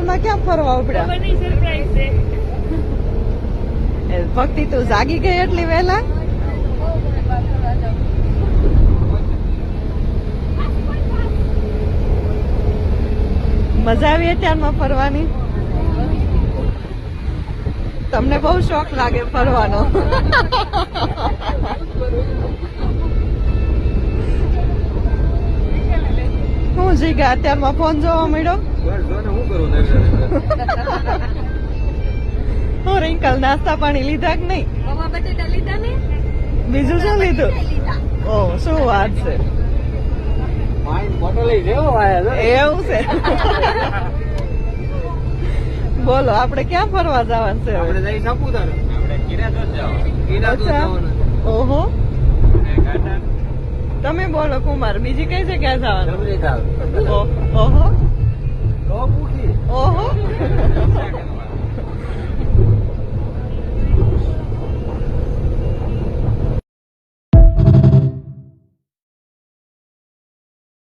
સવારમાં ક્યાં ફરવા ઉપડ્યા? ભક્તિ તું જાગી ગઈ એટલી વહેલા? મજા આવી અત્યારમાં ફરવાની? તમને બહુ શોખ લાગે ફરવાનો? હું જીગા અત્યારમાં ફોન જોવા મળ્યો. હું રિંકલ નાસ્તા પાણી લીધા કે નહીં? બીજું શું લીધું? ઓહ શું વાત છે. એવું છે. બોલો આપણે ક્યાં ફરવા જવાનું છે? ઓહો તમે બોલો કુમાર, બીજી કઈ જગ્યાએ જવાનું? ઓહો ઓહો